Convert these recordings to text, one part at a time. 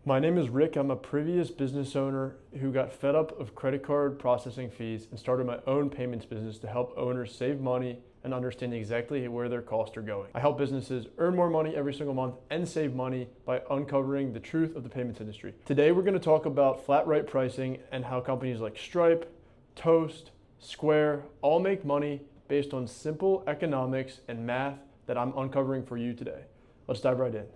My name is Rick. I'm a previous business owner who got fed up of credit card processing fees and started my own payments business to help owners save money and understand exactly where their costs are going. I help businesses earn more money every single month and save money by uncovering the truth of the payments industry. Today, we're going to talk about flat rate pricing and how companies like Stripe, Toast, Square all make money based on simple economics and math that I'm uncovering for you today. Let's dive right in.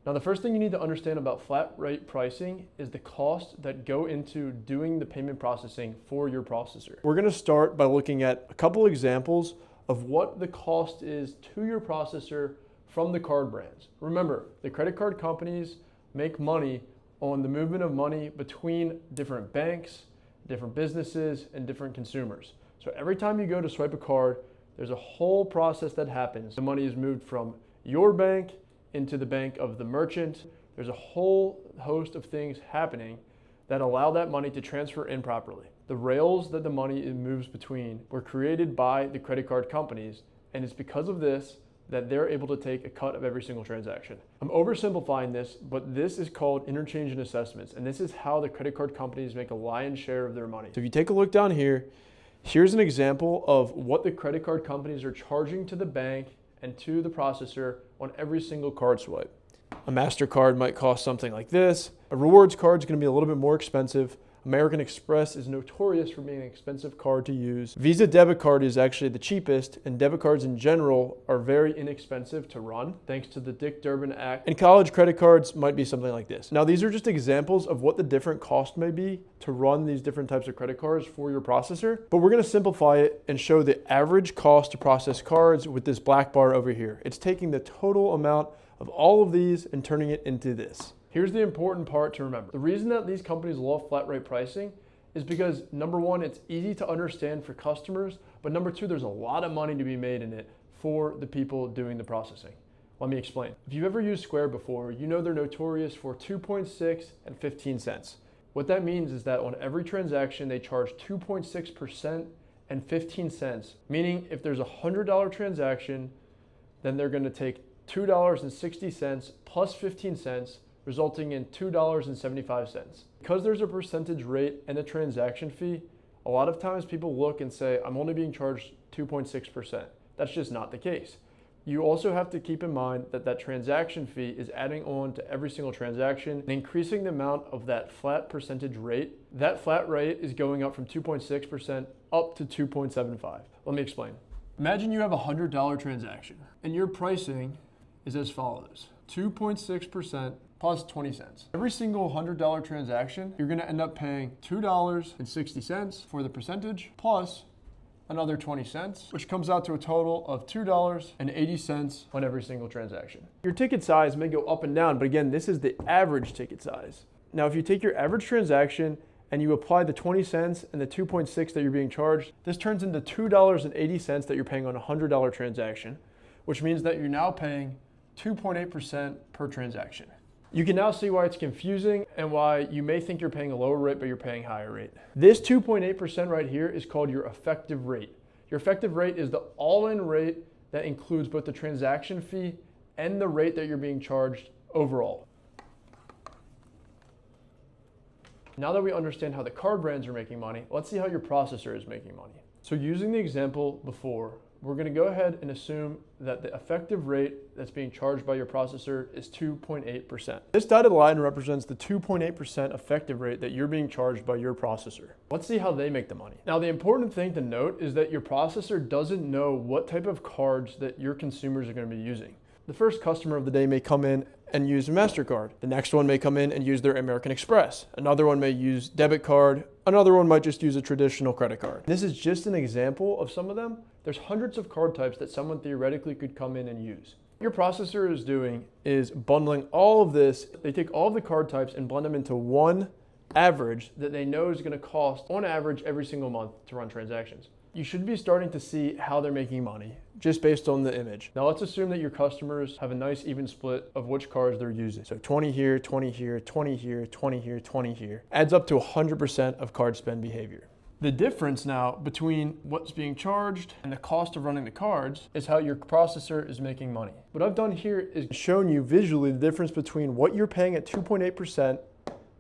Now, the first thing you need to understand about flat rate pricing is the costs that go into doing the payment processing for your processor. We're going to start by looking at a couple examples of what the cost is to your processor from the card brands. Remember, the credit card companies make money on the movement of money between different banks, different businesses, and different consumers. So every time you go to swipe a card, there's a whole process that happens. The money is moved from your bank into the bank of the merchant. There's a whole host of things happening that allow that money to transfer in properly. The rails that the money moves between were created by the credit card companies, and it's because of this that they're able to take a cut of every single transaction. I'm oversimplifying this, but this is called interchange and assessments, and this is how the credit card companies make a lion's share of their money. So if you take a look down here, here's an example of what the credit card companies are charging to the bank and to the processor on every single card swipe. A MasterCard might cost something like this. A rewards card is going to be a little bit more expensive. American Express is notorious for being an expensive card to use. Visa debit card is actually the cheapest, and debit cards in general are very inexpensive to run thanks to the Dick Durbin Act. And college credit cards might be something like this. Now, these are just examples of what the different costs may be to run these different types of credit cards for your processor, but we're going to simplify it and show the average cost to process cards with this black bar over here. It's taking the total amount of all of these and turning it into this. Here's the important part to remember. The reason that these companies love flat rate pricing is because, number one, it's easy to understand for customers, but number two, there's a lot of money to be made in it for the people doing the processing. Let me explain. If you've ever used Square before, you know they're notorious for 2.6 and 15 cents. What that means is that on every transaction, they charge 2.6% and 15 cents, meaning if there's a $100 transaction, then they're going to take $2.60 plus 15 cents, resulting in $2.75. Because there's a percentage rate and a transaction fee, a lot of times people look and say, I'm only being charged 2.6%. That's just not the case. You also have to keep in mind that that transaction fee is adding on to every single transaction and increasing the amount of that flat percentage rate. That flat rate is going up from 2.6% up to 2.75. Let me explain. Imagine you have a $100 transaction and your pricing is as follows: 2.6% plus 20 cents. Every single $100 transaction, you're gonna end up paying $2.60 for the percentage plus another 20 cents, which comes out to a total of $2.80 on every single transaction. Your ticket size may go up and down, but again, this is the average ticket size. Now, if you take your average transaction and you apply the 20 cents and the 2.6 that you're being charged, this turns into $2.80 that you're paying on a $100 transaction, which means that you're now paying 2.8% per transaction. You can now see why it's confusing and why you may think you're paying a lower rate, but you're paying a higher rate. This 2.8% right here is called your effective rate. Your effective rate is the all-in rate that includes both the transaction fee and the rate that you're being charged overall. Now that we understand how the card brands are making money, let's see how your processor is making money. So using the example before, we're going to go ahead and assume that the effective rate that's being charged by your processor is 2.8%. This dotted line represents the 2.8% effective rate that you're being charged by your processor. Let's see how they make the money. Now, the important thing to note is that your processor doesn't know what type of cards that your consumers are going to be using. The first customer of the day may come in and use a MasterCard. The next one may come in and use their American Express. Another one may use debit card. Another one might just use a traditional credit card. This is just an example of some of them. There's hundreds of card types that someone theoretically could come in and use. What your processor is doing is bundling all of this. They take all of the card types and blend them into one average that they know is going to cost on average every single month to run transactions. You should be starting to see how they're making money just based on the image. Now let's assume that your customers have a nice even split of which cards they're using. So 20 here, 20 here, 20 here, 20 here, 20 here. Adds up to 100% of card spend behavior. The difference now between what's being charged and the cost of running the cards is how your processor is making money. What I've done here is shown you visually the difference between what you're paying at 2.8%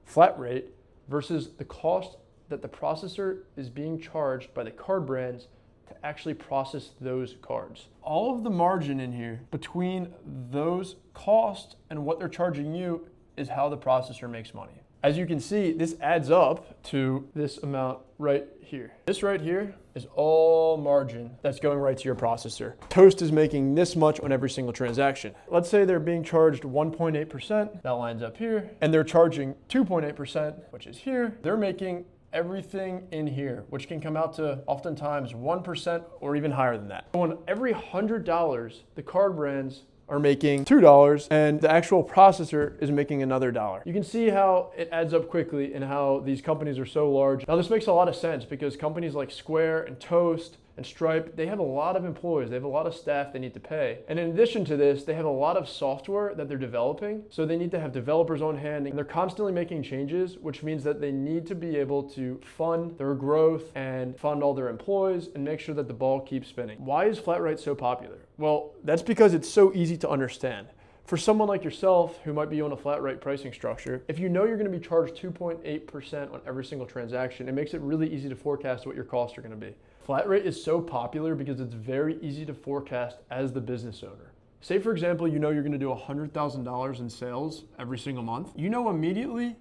flat rate versus the cost that the processor is being charged by the card brands to actually process those cards. All of the margin in here between those costs and what they're charging you is how the processor makes money. As you can see, this adds up to this amount right here. This right here is all margin that's going right to your processor. Toast is making this much on every single transaction. Let's say they're being charged 1.8%, that lines up here, and they're charging 2.8%, which is here. They're making everything in here, which can come out to oftentimes 1% or even higher than that. On every $100, the card brands are making $2 and the actual processor is making another $1. You can see how it adds up quickly and how these companies are so large. Now this makes a lot of sense because companies like Square and Toast and Stripe, they have a lot of employees, they have a lot of staff they need to pay. And in addition to this, they have a lot of software that they're developing. So they need to have developers on hand and they're constantly making changes, which means that they need to be able to fund their growth and fund all their employees and make sure that the ball keeps spinning. Why is flat rate so popular? Well, that's because it's so easy to understand. For someone like yourself who might be on a flat rate pricing structure, if you know you're going to be charged 2.8% on every single transaction, it makes it really easy to forecast what your costs are going to be. Flat rate is so popular because it's very easy to forecast as the business owner. Say for example, you know you're going to do $100,000 in sales every single month. You know immediately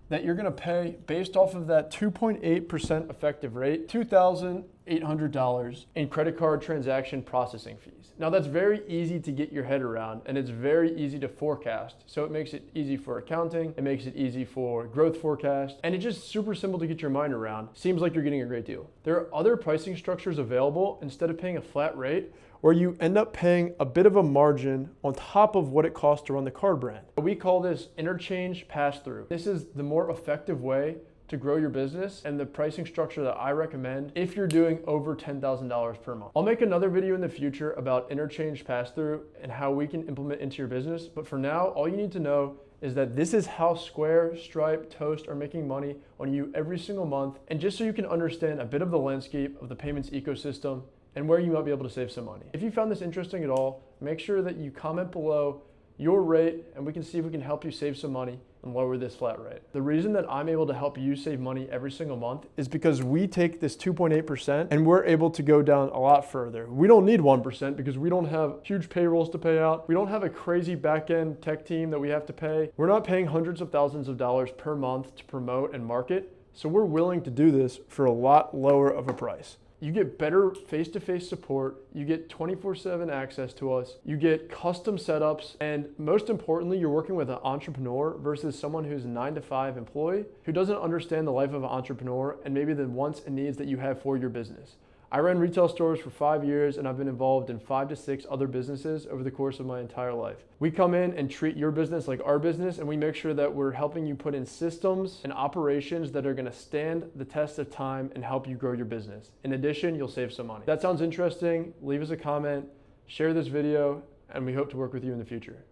that you're going to pay, based off of that 2.8% effective rate, $2,800 in credit card transaction processing fees. Now that's very easy to get your head around and it's very easy to forecast. So it makes it easy for accounting, it makes it easy for growth forecast, and it's just super simple to get your mind around. Seems like you're getting a great deal. There are other pricing structures available instead of paying a flat rate, where you end up paying a bit of a margin on top of what it costs to run the card brand. We call this interchange pass-through. This is the more effective way to grow your business and the pricing structure that I recommend if you're doing over $10,000 per month. I'll make another video in the future about interchange pass-through and how we can implement into your business. But for now, all you need to know is that this is how Square, Stripe, Toast are making money on you every single month. And just so you can understand a bit of the landscape of the payments ecosystem and where you might be able to save some money. If you found this interesting at all, make sure that you comment below your rate and we can see if we can help you save some money and lower this flat rate. The reason that I'm able to help you save money every single month is because we take this 2.8% and we're able to go down a lot further. We don't need 1% because we don't have huge payrolls to pay out. We don't have a crazy back-end tech team that we have to pay. We're not paying hundreds of thousands of dollars per month to promote and market. So we're willing to do this for a lot lower of a price. You get better face-to-face support, you get 24/7 access to us, you get custom setups, and most importantly, you're working with an entrepreneur versus someone who's a 9-to-5 employee who doesn't understand the life of an entrepreneur and maybe the wants and needs that you have for your business. I ran retail stores for 5 years and I've been involved in 5 to 6 other businesses over the course of my entire life. We come in and treat your business like our business and we make sure that we're helping you put in systems and operations that are gonna stand the test of time and help you grow your business. In addition, you'll save some money. If that sounds interesting, leave us a comment, share this video, and we hope to work with you in the future.